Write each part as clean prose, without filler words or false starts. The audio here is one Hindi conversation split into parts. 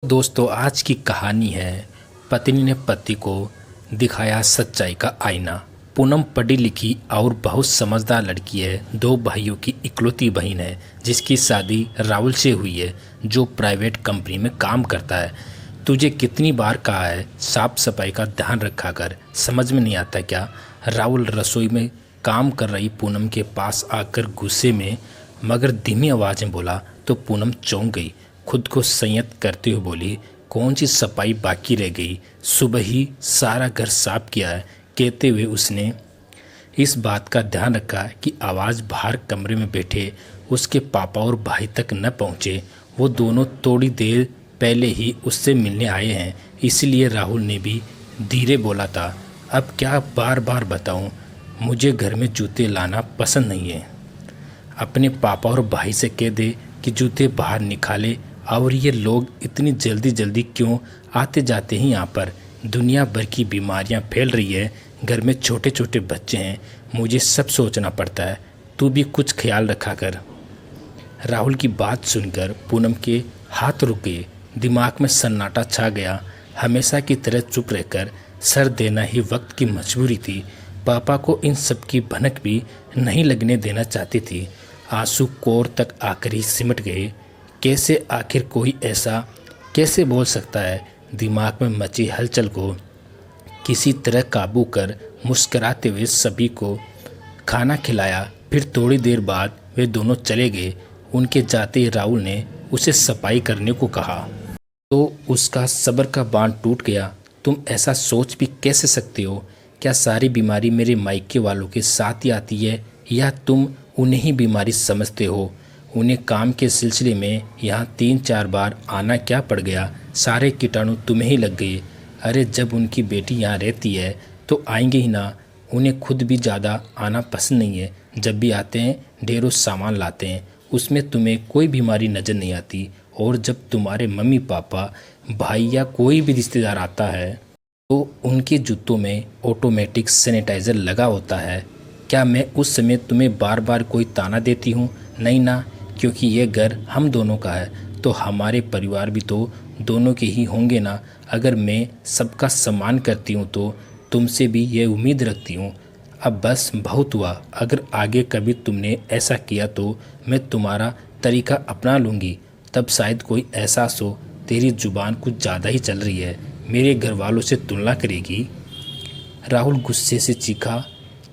दोस्तों आज की कहानी है पत्नी ने पति को दिखाया सच्चाई का आईना। पूनम पढ़ी लिखी और बहुत समझदार लड़की है। दो भाइयों की इकलौती बहन है जिसकी शादी राहुल से हुई है जो प्राइवेट कंपनी में काम करता है। तुझे कितनी बार कहा है साफ सफाई का ध्यान रखा कर, समझ में नहीं आता क्या? राहुल रसोई में काम कर रही पूनम के पास आकर गुस्से में मगर धीमी आवाज़ में बोला तो पूनम चौंक गई। खुद को संयत करते हुए बोली, कौन सी सफाई बाकी रह गई? सुबह ही सारा घर साफ किया है। कहते हुए उसने इस बात का ध्यान रखा कि आवाज़ बाहर कमरे में बैठे उसके पापा और भाई तक न पहुँचे। वो दोनों थोड़ी देर पहले ही उससे मिलने आए हैं, इसलिए राहुल ने भी धीरे बोला था, अब क्या बार बार बताऊं, मुझे घर में जूते लाना पसंद नहीं है। अपने पापा और भाई से कह दे कि जूते बाहर निकाले। और ये लोग इतनी जल्दी जल्दी क्यों आते जाते हैं यहाँ पर? दुनिया भर की बीमारियाँ फैल रही है, घर में छोटे छोटे बच्चे हैं, मुझे सब सोचना पड़ता है। तू भी कुछ ख्याल रखा कर। राहुल की बात सुनकर पूनम के हाथ रुक गए, दिमाग में सन्नाटा छा गया। हमेशा की तरह चुप रहकर सर देना ही वक्त की मजबूरी थी। पापा को इन सब की भनक भी नहीं लगने देना चाहती थी। आंसू कोर तक आकर ही सिमट गए। कैसे आखिर कोई ऐसा कैसे बोल सकता है? दिमाग में मची हलचल को किसी तरह काबू कर मुस्कराते हुए सभी को खाना खिलाया। फिर थोड़ी देर बाद वे दोनों चले गए। उनके जाते ही राहुल ने उसे सफाई करने को कहा तो उसका सब्र का बांध टूट गया। तुम ऐसा सोच भी कैसे सकते हो? क्या सारी बीमारी मेरे मायके वालों के साथ ही आती है या तुम उन्हें ही बीमारी समझते हो? उन्हें काम के सिलसिले में यहाँ 3-4 बार आना क्या पड़ गया? सारे कीटाणु तुम्हें ही लग गए। अरे जब उनकी बेटी यहाँ रहती है तो आएंगे ही ना। उन्हें खुद भी ज़्यादा आना पसंद नहीं है। जब भी आते हैं ढेरों सामान लाते हैं, उसमें तुम्हें कोई बीमारी नज़र नहीं आती। और जब तुम्हारे मम्मी पापा भाई या कोई भी रिश्तेदार आता है तो उनके जूतों में ऑटोमेटिक सैनिटाइज़र लगा होता है। क्या मैं उस समय तुम्हें बार बार कोई ताना देती हूँ? नहीं ना, क्योंकि ये घर हम दोनों का है तो हमारे परिवार भी तो दोनों के ही होंगे ना। अगर मैं सबका सम्मान करती हूँ तो तुमसे भी ये उम्मीद रखती हूँ। अब बस बहुत हुआ। अगर आगे कभी तुमने ऐसा किया तो मैं तुम्हारा तरीका अपना लूँगी। तब शायद कोई एहसास हो। तेरी जुबान कुछ ज़्यादा ही चल रही है, मेरे घर वालों से तुलना करेगी। राहुल गुस्से से चीखा।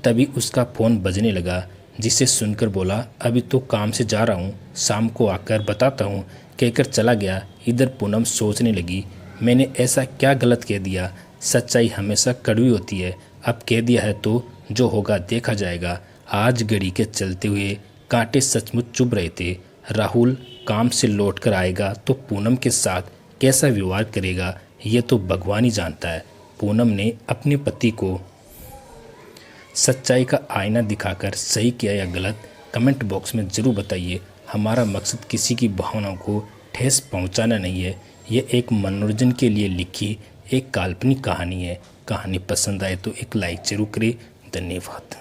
तभी उसका फ़ोन बजने लगा, जिसे सुनकर बोला, अभी तो काम से जा रहा हूँ, शाम को आकर बताता हूँ, कहकर चला गया। इधर पूनम सोचने लगी, मैंने ऐसा क्या गलत कह दिया? सच्चाई हमेशा कड़वी होती है। अब कह दिया है तो जो होगा देखा जाएगा। आज घड़ी के चलते हुए कांटे सचमुच चुभ रहे थे। राहुल काम से लौट कर आएगा तो पूनम के साथ कैसा व्यवहार करेगा ये तो भगवान ही जानता है। पूनम ने अपने पति को सच्चाई का आईना दिखाकर सही किया या गलत, कमेंट बॉक्स में ज़रूर बताइए। हमारा मकसद किसी की भावनाओं को ठेस पहुंचाना नहीं है। ये एक मनोरंजन के लिए लिखी एक काल्पनिक कहानी है। कहानी पसंद आए तो एक लाइक जरूर करें। धन्यवाद।